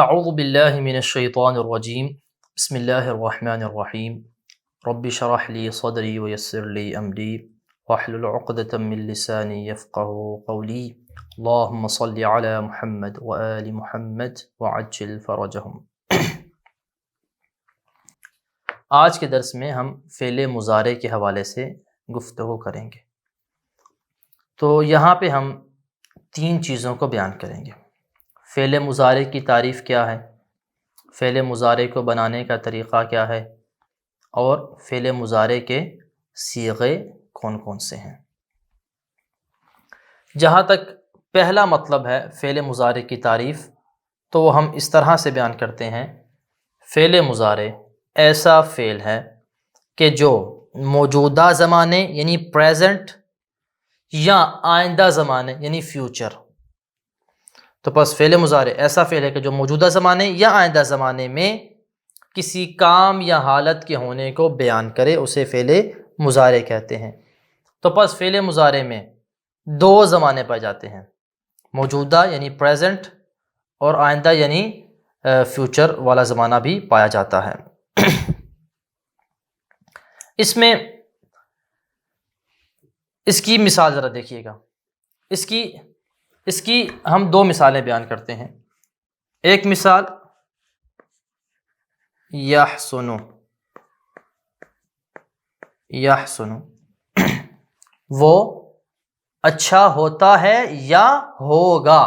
اعوذ باللہ من الشیطان الرجیم بسم اللہ الرحمن الرحیم رب اشرح لی صدری ویسر لی امری واحلل عقدۃ من لسانی یفقهوا قولی اللہم صل علی محمد وآل محمد وعجل فرجہم۔ آج کے درس میں ہم فعل مضارع کے حوالے سے گفتگو کریں گے۔ تو یہاں پہ ہم تین چیزوں کو بیان کریں گے۔ فعل مضارع کی تعریف کیا ہے، فعل مضارع کو بنانے کا طریقہ کیا ہے، اور فعل مضارع کے صیغے کون کون سے ہیں۔ جہاں تک پہلا مطلب ہے فعل مضارع کی تعریف، تو وہ ہم اس طرح سے بیان کرتے ہیں، فعل مضارع ایسا فعل ہے کہ جو موجودہ زمانے یعنی پریزنٹ یا آئندہ زمانے یعنی فیوچر، تو پس فعل مضارع ایسا فعل ہے کہ جو موجودہ زمانے یا آئندہ زمانے میں کسی کام یا حالت کے ہونے کو بیان کرے، اسے فعل مضارع کہتے ہیں۔ تو پس فعل مضارع میں دو زمانے پائے جاتے ہیں، موجودہ یعنی پریزنٹ اور آئندہ یعنی فیوچر والا زمانہ بھی پایا جاتا ہے۔ اس میں اس کی مثال ذرا دیکھیے گا، اس کی ہم دو مثالیں بیان کرتے ہیں۔ ایک مثال یحسن، یحسن وہ اچھا ہوتا ہے یا ہوگا،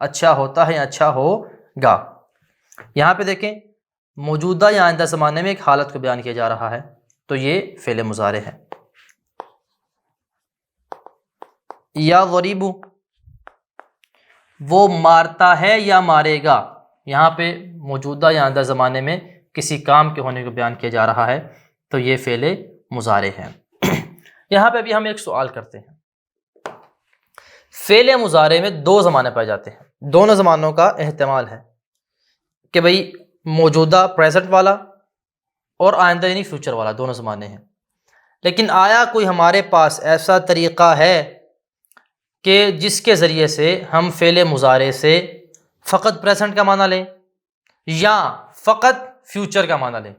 اچھا ہوتا ہے یا اچھا ہوگا۔ یہاں پہ دیکھیں موجودہ یا آئندہ زمانے میں ایک حالت کو بیان کیا جا رہا ہے، تو یہ فعل مضارع ہے۔ یضرب وہ مارتا ہے یا مارے گا، یہاں پہ موجودہ یا آئندہ زمانے میں کسی کام کے ہونے کو بیان کیا جا رہا ہے، تو یہ فعل مضارع ہے۔ یہاں پہ بھی ہم ایک سوال کرتے ہیں، فعل مضارع میں دو زمانے پائے جاتے ہیں، دونوں زمانوں کا احتمال ہے کہ بھئی موجودہ پریزنٹ والا اور آئندہ یعنی فیوچر والا، دونوں زمانے ہیں۔ لیکن آیا کوئی ہمارے پاس ایسا طریقہ ہے کہ جس کے ذریعے سے ہم فعل مضارع سے فقط پریزنٹ کا معنی لیں یا فقط فیوچر کا معنی لیں؟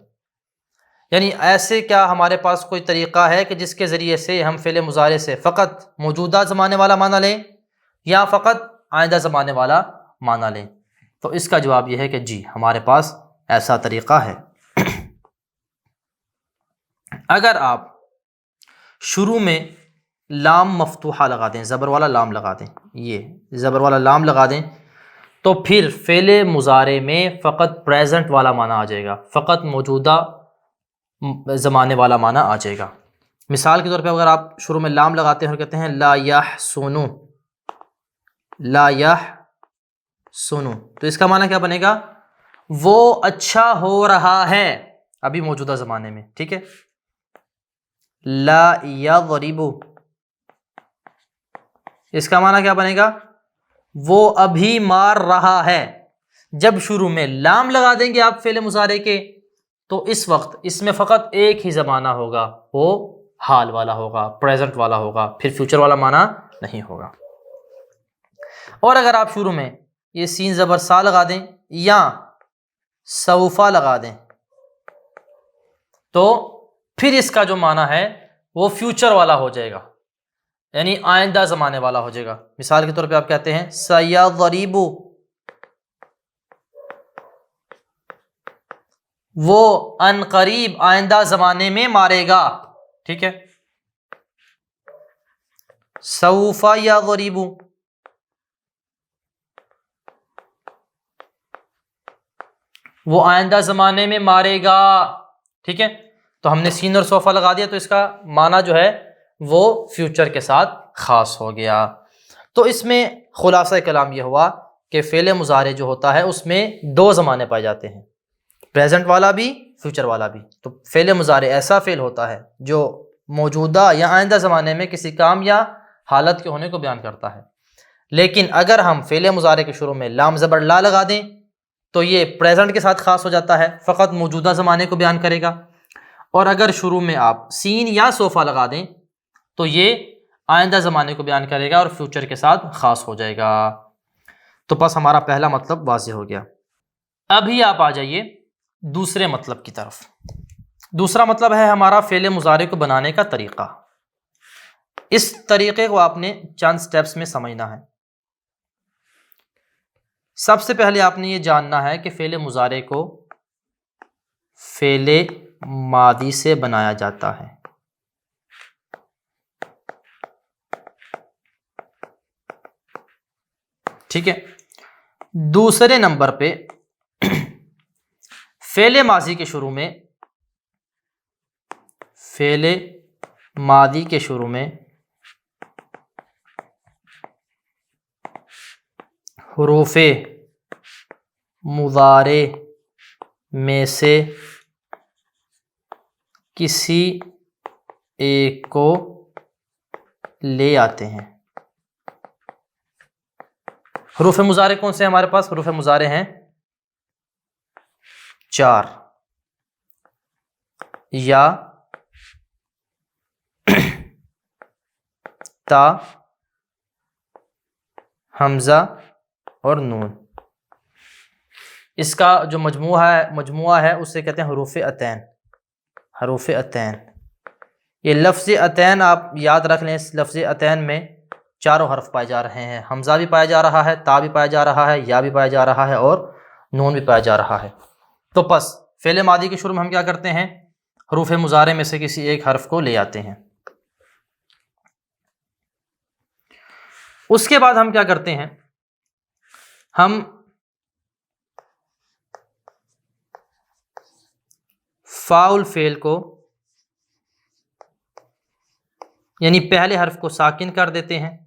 یعنی ایسے کیا ہمارے پاس کوئی طریقہ ہے کہ جس کے ذریعے سے ہم فعل مضارع سے فقط موجودہ زمانے والا معنی لیں یا فقط آئندہ زمانے والا معنی لیں؟ تو اس کا جواب یہ ہے کہ جی ہمارے پاس ایسا طریقہ ہے۔ اگر آپ شروع میں لام مفتوحہ لگا دیں، زبر والا لام لگا دیں، یہ زبر والا لام لگا دیں، تو پھر فعل مضارع میں فقط پریزنٹ والا معنی آ جائے گا، فقط موجودہ زمانے والا معنی آ جائے گا۔ مثال کے طور پہ اگر آپ شروع میں لام لگاتے ہیں اور کہتے ہیں لا یحسن، لا یحسن، تو اس کا معنی کیا بنے گا؟ وہ اچھا ہو رہا ہے ابھی موجودہ زمانے میں، ٹھیک ہے۔ لا یضرب، اس کا معنی کیا بنے گا؟ وہ ابھی مار رہا ہے۔ جب شروع میں لام لگا دیں گے آپ فعل مضارع کے، تو اس وقت اس میں فقط ایک ہی زمانہ ہوگا، وہ حال والا ہوگا، پریزنٹ والا ہوگا، پھر فیوچر والا معنی نہیں ہوگا۔ اور اگر آپ شروع میں یہ سین زبر سا لگا دیں یا سوفا لگا دیں، تو پھر اس کا جو معنی ہے وہ فیوچر والا ہو جائے گا، یعنی آئندہ زمانے والا ہو جائے گا۔ مثال کے طور پہ آپ کہتے ہیں سیضرب، وہ ان قریب آئندہ زمانے میں مارے گا، ٹھیک ہے۔ سوف یضرب، وہ آئندہ زمانے میں مارے گا، ٹھیک ہے۔ تو ہم نے سین اور سوفا لگا دیا، تو اس کا معنی جو ہے وہ فیوچر کے ساتھ خاص ہو گیا۔ تو اس میں خلاصہ کلام یہ ہوا کہ فعل مضارع جو ہوتا ہے اس میں دو زمانے پائے جاتے ہیں، پریزنٹ والا بھی، فیوچر والا بھی۔ تو فعل مضارع ایسا فعل ہوتا ہے جو موجودہ یا آئندہ زمانے میں کسی کام یا حالت کے ہونے کو بیان کرتا ہے۔ لیکن اگر ہم فعل مضارع کے شروع میں لام زبر لا لگا دیں تو یہ پریزنٹ کے ساتھ خاص ہو جاتا ہے، فقط موجودہ زمانے کو بیان کرے گا۔ اور اگر شروع میں آپ سین یا صوفہ لگا دیں تو یہ آئندہ زمانے کو بیان کرے گا اور فیوچر کے ساتھ خاص ہو جائے گا۔ تو بس ہمارا پہلا مطلب واضح ہو گیا۔ ابھی آپ آ جائیے دوسرے مطلب کی طرف. دوسرا مطلب ہے ہمارا فعل مضارع کو بنانے کا طریقہ. اس طریقے کو آپ نے چند سٹیپس میں سمجھنا ہے. سب سے پہلے آپ نے یہ جاننا ہے کہ فعل مضارع کو فعل ماضی سے بنایا جاتا ہے. ٹھیک ہے. دوسرے نمبر پہ فعل ماضی کے شروع میں حروف مضارع میں سے کسی ایک کو لے آتے ہیں. حروف مضارع کون سے ہیں ہمارے پاس؟ حروف مضارع ہیں 4: یا، تا، حمزہ اور نون. اس کا جو مجموعہ ہے اسے کہتے ہیں حروف عطین. حروف عطین، یہ لفظ عطین آپ یاد رکھ لیں. اس لفظ عطین میں چاروں حرف پائے جا رہے ہیں. حمزہ بھی پایا جا رہا ہے، تا بھی پایا جا رہا ہے، یا بھی پایا جا رہا ہے اور نون بھی پایا جا رہا ہے. تو پس فعل ماضی کے شروع میں ہم کیا کرتے ہیں؟ حروف مضارع میں سے کسی ایک حرف کو لے آتے ہیں. اس کے بعد ہم کیا کرتے ہیں؟ ہم فاعل فعل کو یعنی پہلے حرف کو ساکن کر دیتے ہیں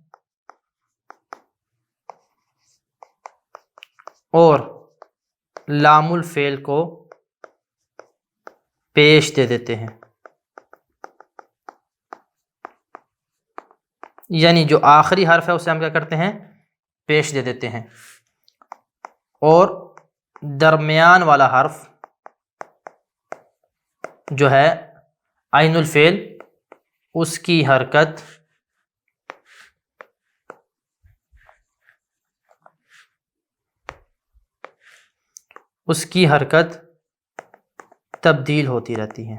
اور لام الفعل کو پیش دے دیتے ہیں. یعنی جو آخری حرف ہے اسے ہم کیا کرتے ہیں؟ پیش دے دیتے ہیں. اور درمیان والا حرف جو ہے عین الفعل، اس کی حرکت تبدیل ہوتی رہتی ہے.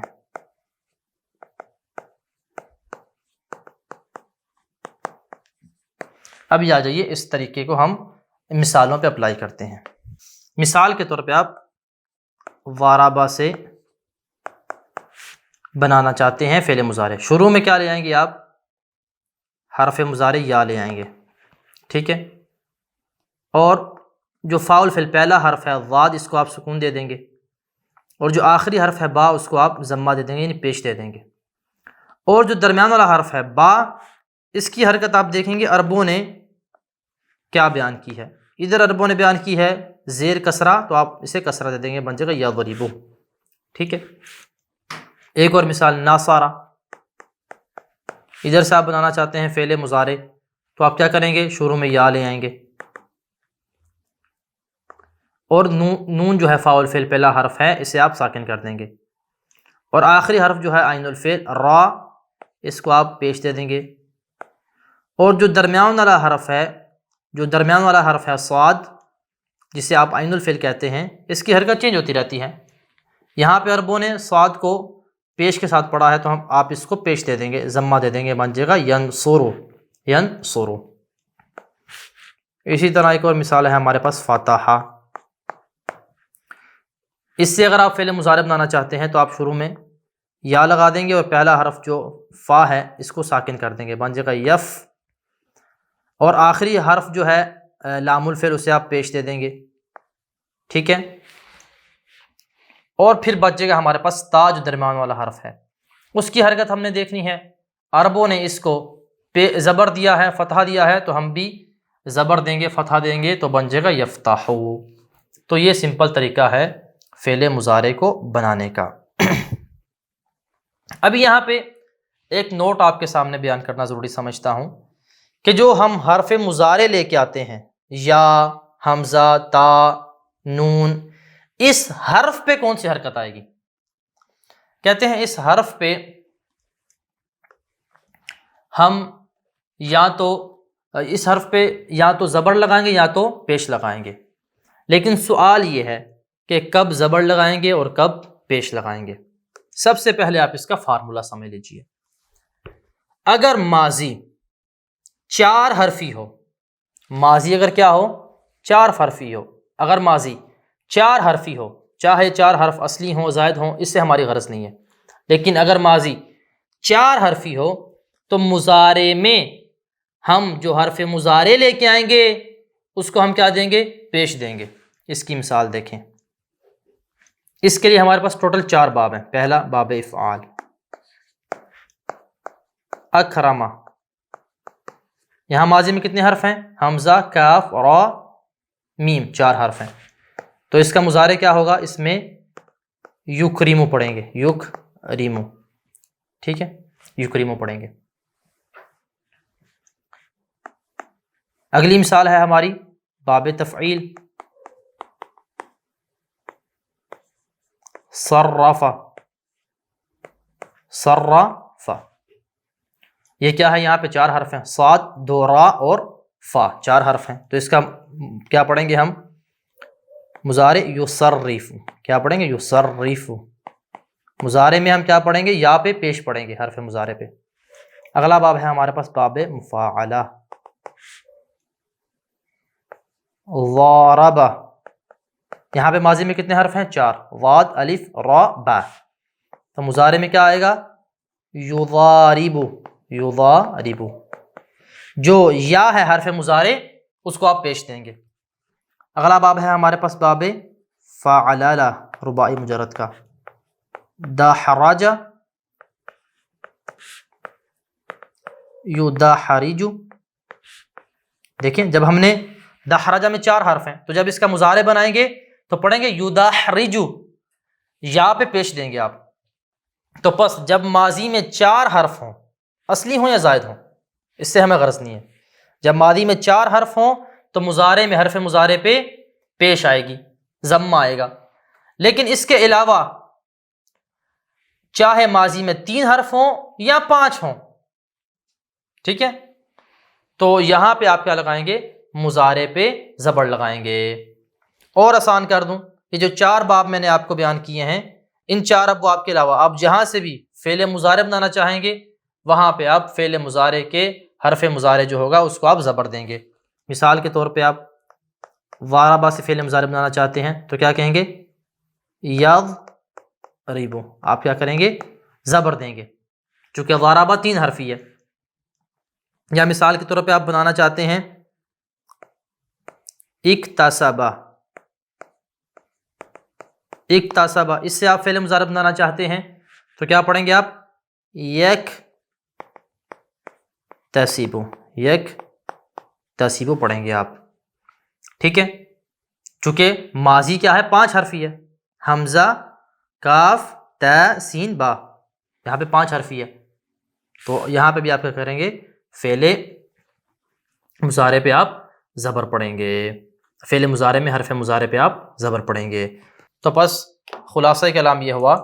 اب آ جائیے اس طریقے کو ہم مثالوں پہ اپلائی کرتے ہیں. مثال کے طور پہ آپ وارابا سے بنانا چاہتے ہیں فعل مضارع. شروع میں کیا لے آئیں گے آپ؟ حرف مضارع یا لے آئیں گے. ٹھیک ہے. اور جو فاعل فعل پہلا حرف ہے ضاد، اس کو آپ سکون دے دیں گے. اور جو آخری حرف ہے با، اس کو آپ ضمہ دے دیں گے، یعنی پیش دے دیں گے. اور جو درمیان والا حرف ہے با، اس کی حرکت آپ دیکھیں گے عربوں نے کیا بیان کی ہے. ادھر عربوں نے بیان کی ہے زیر کسرہ، تو آپ اسے کسرہ دے دیں گے، بن جائے گا یضربو. ٹھیک ہے. ایک اور مثال ناصارہ. ادھر سے آپ بنانا چاہتے ہیں فعل مضارع، تو آپ کیا کریں گے؟ شروع میں یا لے آئیں گے اور نون جو ہے فاعل فعل پہلا حرف ہے اسے آپ ساکن کر دیں گے. اور آخری حرف جو ہے عین الفعل را، اس کو آپ پیش دے دیں گے. اور جو درمیان والا حرف ہے صاد، جسے آپ عین الفعل کہتے ہیں، اس کی حرکت چینج ہوتی رہتی ہے. یہاں پہ عربوں نے صاد کو پیش کے ساتھ پڑھا ہے، تو آپ اس کو پیش دے دیں گے، ضمہ دے دیں گے، بن جائے گا ینصرو. اسی طرح ایک اور مثال ہے ہمارے پاس فاتحہ. اس سے اگر آپ فعل مضارع بنانا چاہتے ہیں تو آپ شروع میں یا لگا دیں گے اور پہلا حرف جو فا ہے اس کو ساکن کر دیں گے، بن جائے گا یف. اور آخری حرف جو ہے لام الفعل، اسے آپ پیش دے دیں گے. ٹھیک ہے. اور پھر بچ جائے گا ہمارے پاس تا، جو درمیان والا حرف ہے. اس کی حرکت ہم نے دیکھنی ہے. عربوں نے اس کو زبر دیا ہے، فتحہ دیا ہے، تو ہم بھی زبر دیں گے، فتحہ دیں گے، تو بن جائے گا یفتحو. تو یہ سمپل طریقہ ہے فعل مضارع کو بنانے کا. ابھی یہاں پہ ایک نوٹ آپ کے سامنے بیان کرنا ضروری سمجھتا ہوں کہ جو ہم حرف مضارع لے کے آتے ہیں، یا، حمزہ، تا، نون، اس حرف پہ کون سی حرکت آئے گی؟ کہتے ہیں اس حرف پہ ہم یا تو زبر لگائیں گے یا تو پیش لگائیں گے. لیکن سوال یہ ہے کہ کب زبر لگائیں گے اور کب پیش لگائیں گے۔ سب سے پہلے آپ اس کا فارمولہ سمجھ لیجئے۔ اگر ماضی 4 حرفی ہو، ماضی اگر کیا ہو 4 حرفی ہو، اگر ماضی 4 حرفی ہو، چاہے 4 حرف اصلی ہوں زائد ہوں، اس سے ہماری غرض نہیں ہے، لیکن اگر ماضی 4 حرفی ہو تو مضارع میں ہم جو حرف مضارع لے کے آئیں گے اس کو ہم کیا دیں گے؟ پیش دیں گے۔ اس کی مثال دیکھیں، اس کے لیے ہمارے پاس ٹوٹل 4 باب ہیں۔ پہلا باب افعال، اکرمہ، یہاں ماضی میں کتنے حرف ہیں؟ حمزہ، کاف، را، میم، 4 حرف ہیں۔ تو اس کا مضارع کیا ہوگا؟ اس میں یکریمو پڑھیں گے، یکریمو، ٹھیک ہے، یکریمو پڑھیں گے۔ اگلی مثال ہے ہماری باب تفعیل، صرف، صرف، یہ کیا ہے؟ یہاں پہ 4 حرف ہیں، صاد، 2 را اور فا، 4 حرف ہیں۔ تو اس کا کیا پڑھیں گے ہم؟ مضارع یصرف، کیا پڑھیں گے؟ یصرف۔ مضارع میں ہم کیا پڑھیں گے؟ یا پہ پیش پڑھیں گے، حرف مضارع پہ۔ اگلا باب ہے ہمارے پاس باب مفاعلہ، ضارب، یہاں پہ ماضی میں کتنے حرف ہیں؟ 4، ضاد، الف، را، با۔ تو مضارع میں کیا آئے گا؟ یضارب، یضارب، جو یا ہے حرف مضارع اس کو آپ پیش دیں گے۔ اگلا باب ہے ہمارے پاس باب فعللہ، رباعی مجرد کا، دحرج، یدحرج۔ دیکھیں جب ہم نے دحرجہ میں 4 حرف ہیں تو جب اس کا مضارع بنائیں گے تو پڑھیں گے یدحرج، یا پہ پیش دیں گے آپ۔ تو پس جب ماضی میں 4 حرف ہوں، اصلی ہوں یا زائد ہوں، اس سے ہمیں غرض نہیں ہے، جب ماضی میں 4 حرف ہوں تو مضارع میں حرف مضارع پہ پیش آئے گی، ضمہ آئے گا۔ لیکن اس کے علاوہ چاہے ماضی میں 3 حرف ہوں یا 5 ہوں، ٹھیک ہے، تو یہاں پہ آپ کیا لگائیں گے؟ مضارع پہ زبر لگائیں گے۔ اور آسان کر دوں، یہ جو 4 باب میں نے آپ کو بیان کیے ہیں، ان 4 ابواب کے علاوہ آپ جہاں سے بھی فعل مضارع بنانا چاہیں گے وہاں پہ آپ فعل مضارع کے حرف مضارع جو ہوگا اس کو آپ زبر دیں گے۔ مثال کے طور پہ آپ ضاربہ سے فعل مضارع بنانا چاہتے ہیں تو کیا کہیں گے؟ یضرب، آپ کیا کریں گے؟ زبر دیں گے، چونکہ ضاربہ 3 حرفی ہے۔ یا مثال کے طور پہ آپ بنانا چاہتے ہیں اکتسبہ، اکتسبہ، اس سے آپ فعل مضارع بنانا چاہتے ہیں تو کیا پڑھیں گے آپ؟ یک تسیبو، یک تسیبو پڑھیں گے آپ، ٹھیک ہے، چونکہ ماضی کیا ہے؟ 5 حرفی ہے، حمزہ، کاف، تا، سین، با، یہاں پہ 5 حرفی ہے، تو یہاں پہ بھی آپ کیا کریں گے؟ فعل مضارع پہ آپ زبر پڑھیں گے، فعل مضارع میں حرف مضارع پہ آپ زبر پڑھیں گے۔ تو بس خلاصہ کلام یہ ہوا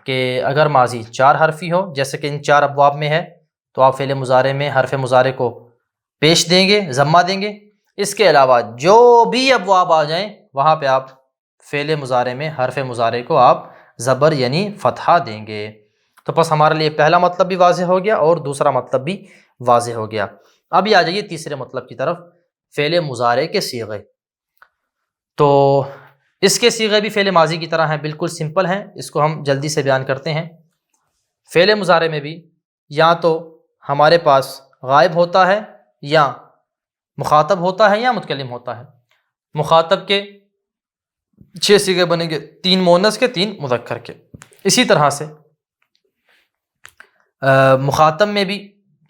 کہ اگر ماضی 4 حرفی ہو جیسے کہ ان 4 ابواب میں ہے تو آپ فعل مضارع میں حرف مضارع کو پیش دیں گے، ضمہ دیں گے۔ اس کے علاوہ جو بھی ابواب آ جائیں وہاں پہ آپ فعل مضارع میں حرف مضارع کو آپ زبر یعنی فتحہ دیں گے۔ تو بس ہمارے لیے پہلا مطلب بھی واضح ہو گیا اور دوسرا مطلب بھی واضح ہو گیا۔ ابھی آ جائیے تیسرے مطلب کی طرف، فعل مضارع کے صیغے۔ تو اس کے صیغے بھی فعل ماضی کی طرح ہیں، بالکل سمپل ہیں، اس کو ہم جلدی سے بیان کرتے ہیں۔ فعل مضارع میں بھی یا تو ہمارے پاس غائب ہوتا ہے یا مخاطب ہوتا ہے یا متکلم ہوتا ہے۔ مخاطب کے 6 صیغے بنیں گے، 3 مؤنث کے، 3 مذکر کے۔ اسی طرح سے مخاطب میں بھی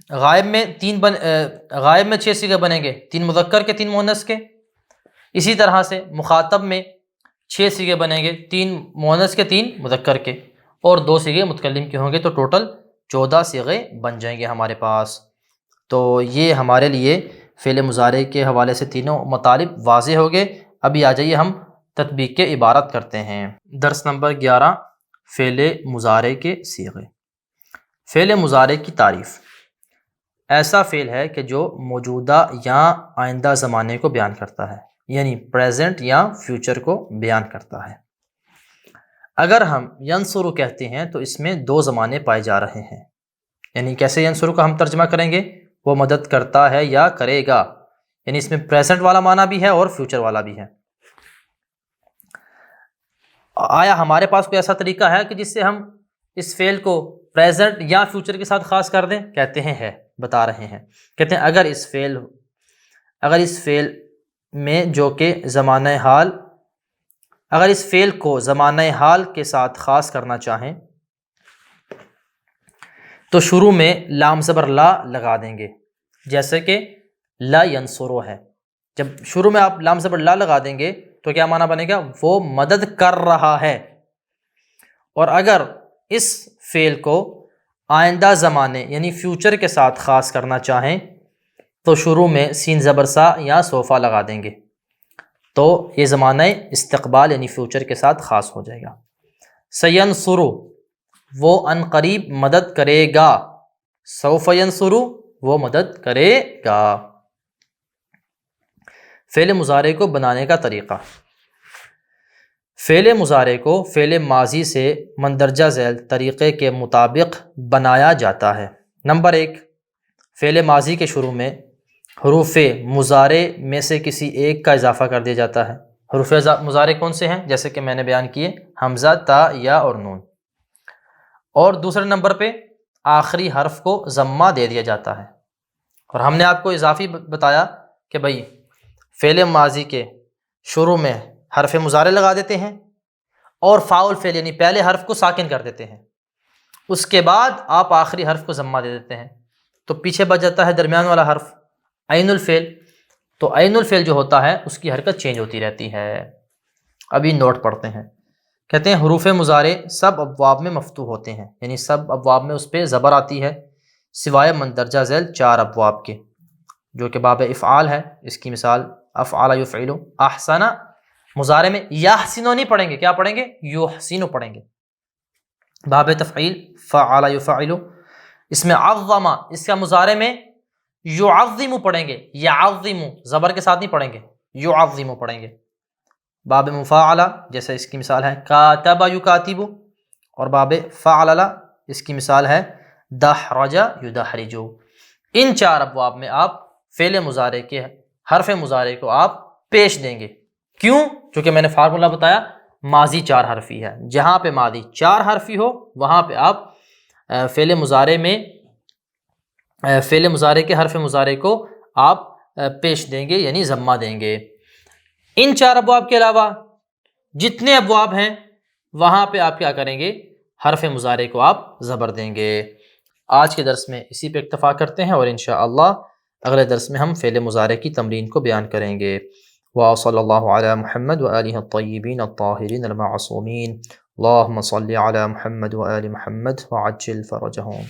غائب میں 6 صیغے بنیں گے، 3 مذکر کے، 3 مؤنث کے۔ اسی طرح سے مخاطب میں 6 صیغے بنیں گے، 3 مؤنث کے، 3 مذکر کے، اور 2 صیغے متکلم کے ہوں گے، تو ٹوٹل 14 صیغے بن جائیں گے ہمارے پاس۔ تو یہ ہمارے لیے فعل مضارع کے حوالے سے تینوں مطالب واضح ہو گئے۔ ابھی آ جائیے ہم تطبیق کے عبارت کرتے ہیں۔ درس نمبر 11، فعل مضارع کے صیغے۔ فعل مضارع کی تعریف: ایسا فعل ہے کہ جو موجودہ یا آئندہ زمانے کو بیان کرتا ہے، یعنی پریزنٹ یا فیوچر کو بیان کرتا ہے۔ اگر ہم ینصرو کہتے ہیں تو اس میں دو زمانے پائے جا رہے ہیں، یعنی کیسے ینصرو کا ہم ترجمہ کریں گے، وہ مدد کرتا ہے یا کرے گا، یعنی اس میں پریزنٹ والا معنی بھی ہے اور فیوچر والا بھی ہے۔ آیا ہمارے پاس کوئی ایسا طریقہ ہے کہ جس سے ہم اس فعل کو پریزنٹ یا فیوچر کے ساتھ خاص کر دیں؟ کہتے ہیں ہے، بتا رہے ہیں، کہتے ہیں اگر اس فعل میں جو کہ زمانہ حال، اگر اس فعل کو زمانہ حال کے ساتھ خاص کرنا چاہیں تو شروع میں لام زبر لا لگا دیں گے، جیسے کہ لا ینصرو ہے، جب شروع میں آپ لام زبر لا لگا دیں گے تو کیا معنی بنے گا؟ وہ مدد کر رہا ہے۔ اور اگر اس فعل کو آئندہ زمانے یعنی فیوچر کے ساتھ خاص کرنا چاہیں تو شروع میں سین زبر سا یا صوفہ لگا دیں گے، تو یہ زمانہ استقبال یعنی فیوچر کے ساتھ خاص ہو جائے گا۔ سینصرو، وہ ان قریب مدد کرے گا، سوف ینصرو، وہ مدد کرے گا۔ فعل مضارع کو بنانے کا طریقہ، فعل مضارع کو فعل ماضی سے مندرجہ ذیل طریقے کے مطابق بنایا جاتا ہے۔ نمبر 1، فعل ماضی کے شروع میں حروف مضارع میں سے کسی ایک کا اضافہ کر دیا جاتا ہے۔ حروف مضارع کون سے ہیں؟ جیسے کہ میں نے بیان کیے، حمزہ، تا، یا اور نون۔ اور دوسرے نمبر پہ آخری حرف کو ضمہ دے دیا جاتا ہے۔ اور ہم نے آپ کو اضافی بتایا کہ بھائی فعل ماضی کے شروع میں حرف مضارع لگا دیتے ہیں اور فاعل فعل یعنی پہلے حرف کو ساکن کر دیتے ہیں، اس کے بعد آپ آخری حرف کو ضمہ دے دیتے ہیں، تو پیچھے بچ جاتا ہے درمیان والا حرف عین الفعل۔ تو عین الفعل جو ہوتا ہے اس کی حرکت چینج ہوتی رہتی ہے۔ ابھی نوٹ پڑھتے ہیں، کہتے ہیں حروف مضارع سب ابواب میں مفتوح ہوتے ہیں، یعنی سب ابواب میں اس پہ زبر آتی ہے سوائے مندرجہ ذیل 4 ابواب کے، جو کہ باب افعال ہے۔ اس کی مثال افعال یفعل، احسن، مضارع میں یحسن نہیں پڑھیں گے، کیا پڑھیں گے؟ یحسن پڑھیں گے۔ باب تفعیل فعل یفعل، اس میں عظم، اس کا مضارع میں یعظم پڑھیں گے، یعظم زبر کے ساتھ نہیں پڑھیں گے، یعظم پڑھیں گے۔ باب مفاعلہ جیسے اس کی مثال ہے کاتب یکاتب، اور باب فعلل اس کی مثال ہے دحرج یدحرج۔ ان 4 ابواب میں آپ فعل مضارع کے حرف مضارع کو آپ پیش دیں گے۔ کیوں؟ چونکہ میں نے فارمولہ بتایا ماضی 4 حرفی ہے، جہاں پہ ماضی 4 حرفی ہو وہاں پہ آپ فعل مضارع کے حرف مضارع کو آپ پیش دیں گے یعنی ضمہ دیں گے۔ ان 4 ابواب کے علاوہ جتنے ابواب ہیں وہاں پہ آپ کیا کریں گے؟ حرف مضارع کو آپ زبر دیں گے۔ آج کے درس میں اسی پہ اکتفا کرتے ہیں، اور انشاءاللہ اگلے درس میں ہم فعل مضارع کی تمرین کو بیان کریں گے۔ وصلی اللہ علی محمد وآلہ الطیبین الطاہرین المعصومین، اللہم صلی علی محمد وآل محمد وعجل فرجہم۔